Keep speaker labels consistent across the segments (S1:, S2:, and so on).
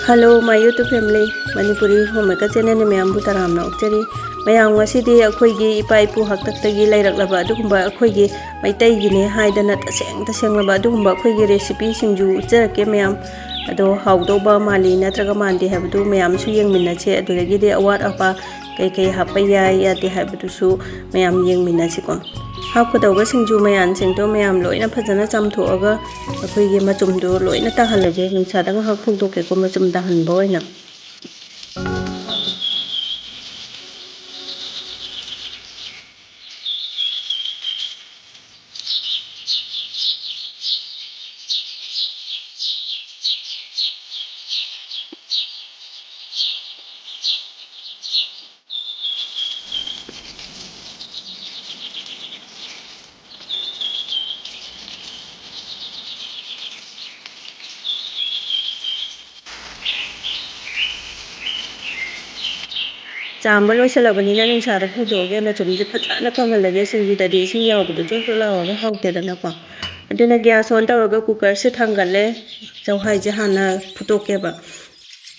S1: Hello, my YouTube family. Manipurihommaker channel ni Myam bu taramna okchari. Myam ngasidi Eikhoigi ipa ipu haktaktagi lairak adugumba Eikhoigi Maitai-gini haidana taseng-tasenglaba adugumba Eikhoigi recipe Singju ucharake Myam. Ado haudoba mali natraga mandi habdu Myam su yengminache adudagidi awat apa kai hapa yai yate habudusu Myam yengminache ko. Hapkadauba Singju mayan singto Myam loina phajana chamthoaga Eikhoigi machumdu loina tahalaje nungsadanga hak phungtoke ko machum dahanba oina. Chamba loisalabani na nungsada phungtoke na chumji phajana kanghalage Singju-dadi ising yawbadu jol lawaga hautedana ko. Aduna gas on tawraga cooker se thangale chawhai je hana phutokeba.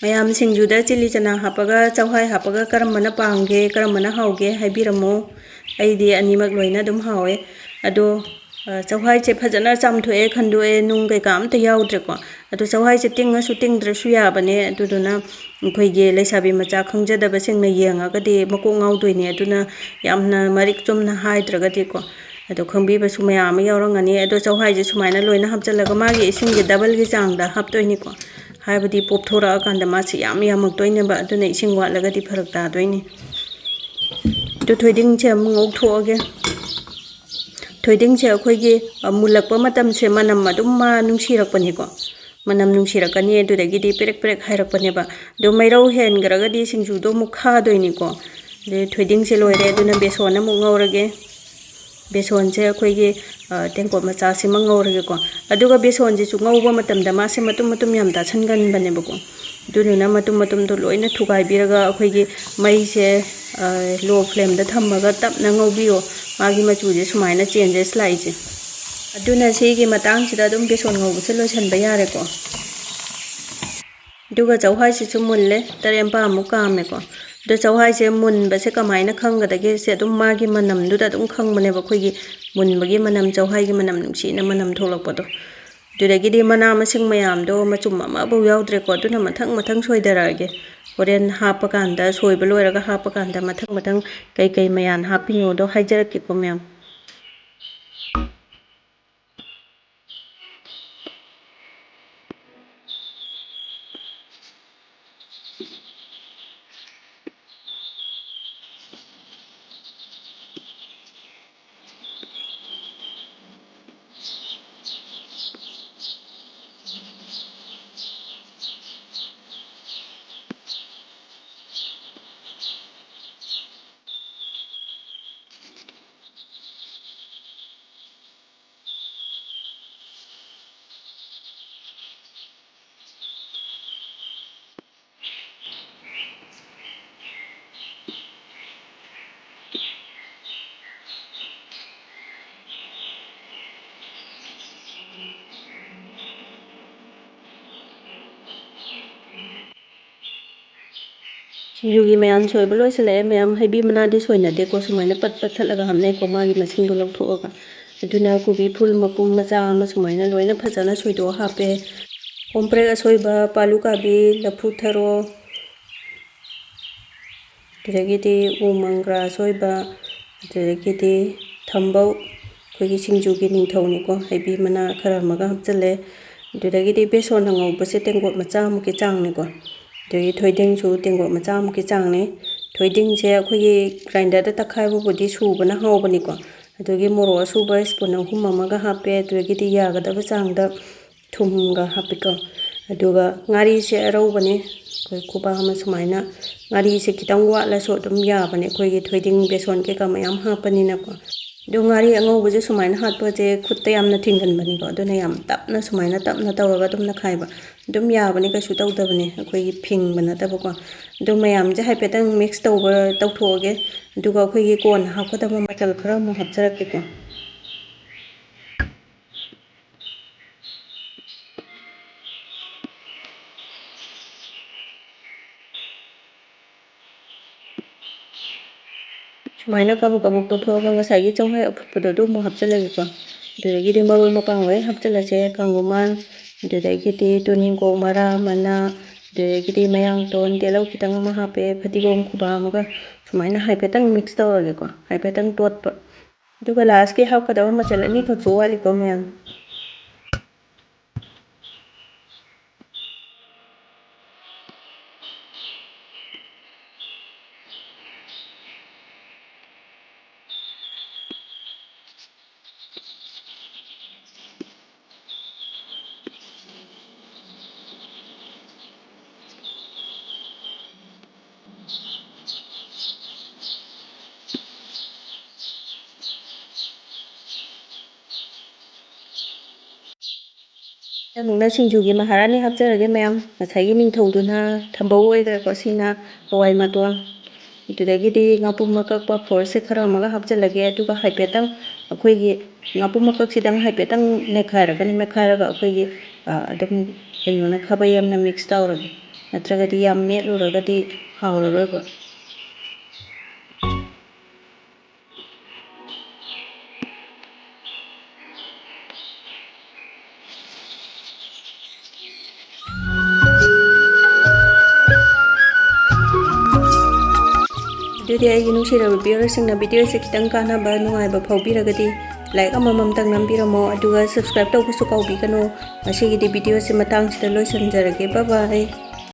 S1: Myam Singju-da chili chana hapaga chawhai hapaga karamana pangge karamana hauge haibiramo aidi animak loina dum hawe ado chawhai che phajana chamthoe khandoe nung kai kam ta yawdre ko ado chawhai che tinga su tingdre su yabane aduna Eikhoigi leisabi macha khangjadaba singna yengaga di mako ngawdoine aduna yamna marik chumna haidraga di ko ado khangbiba su mayam yawrangani ado chawhai je sumaina loina hapjalaga magi isingge double gi changda haptoini ko haibadi popthora kanda masi yam yamaktoine ba aduna ising watlaga di pharak ta doini to thoiding che ngok thoage thoiding che Eikhoigi mulakpa matam se manam adum ma nungsirakpani ko manam nungsirakani adudagi di perek hairakpani ba do mairau hengraga di Singju do mukha doini ko de thoiding se loire aduna beson na mungawrage beson se Eikhoigi tengko macha se mangawrage ko aduga beson je chu ngawba matamda ma se matum yam da changan bane ba ko dununa matum do loina thugai biraga Eikhoigi mai se low flame da thammaga tapna ngawbiyo magi machu je sumaina changes lai je aduna sigi matang sida dum beson ngawbu se loisan ba yare ko duga chawhai se chu mulle tarempa mukame ko do chawhai se mun ba se kamaina khanga dage se dum magi manam du da dum khangmane ba Eikhoigi mun bagi manam chawhai gi manam nungsi na manam tholakpa do dudagi di mana masing mayam do machum ama bu yawdre ko duna mathang soidarage horen hapa kanda soiba loiraga hapa kanda mathang kai mayan hapino do haijaraki ko Myam Singjugi mayan soiba loisale Myam haibi manadi soina de ko sumaina pat thalaga hamne ko magi masing do lawthoaga aduna kubi phul mapum macha ma sumaina loina phajana soido hape komprek asoiba palu kabi laphu tharo adagidi umangra soiba adagidi thambau Eikhoigi Singjugi ningthawni ko haibi mana khara maga hapjale adagidi beson ngawba se tengot macha muki changni ko adagi thoiding chu tengot macha muki changne thoiding se Eikhoigi grinder da takhaibu bodi subana hawbani ko adagi moro suba spoon ahum amaga hape adagidi yagadaba changda thumga hapiko aduga ngari se arawbani koi kuba ama sumaina ngari se kitang watla so dum yabane Eikhoigi thoiding beson ke kamayam hapani na ko do ngari angawbu je sumaina hatpa je khutta yamna thinggan bani ko aduna yam tapna sumaina tapna tawraga dum na khaiba dum yabani ka su tawdabani Eikhoigi phingba na taba ko do mayam je haipetang mix tawthoge aduga Eikhoigi kon hapkadaba mathel khara mu hapjarake ko Sumaina kabuk kabuk tokthokga ngasai chonghai aputpado du mo hapchalageko. Adudagidi maroi mapang loi hapchalase kanguman, adudagidi tuning ko mara mana, adudagidi mayangton telau kitang ama hape phatigom kuba amaga sumaina haifetang mix tawrageko. Haifetang totpa. Aduga lastki hapkadaba machal ani khaksu waliko mayam. Nungna Singjugi maharani hapchalage mayam. Ngasai ningthongduna thambau oigreko sina hawai matol. Adudagidi ngapum makakpa force khara amaga hapchalage aduga haifetang akhoi ngapum makak sidang haifetang nekhairagani mekhairaga akhoi adum kayona khabai amna mix tawrage. Natragadi yam metluragadi hawrarogba. Adudi aigi nungsiraba viewers-singna video-se kitang kanaba nungaiba phawbiragadi like amamamtang nambiramo aduga subscribe tawbasu kaubikano. Masigidi video-se matangsida loisanjarage. Bye bye.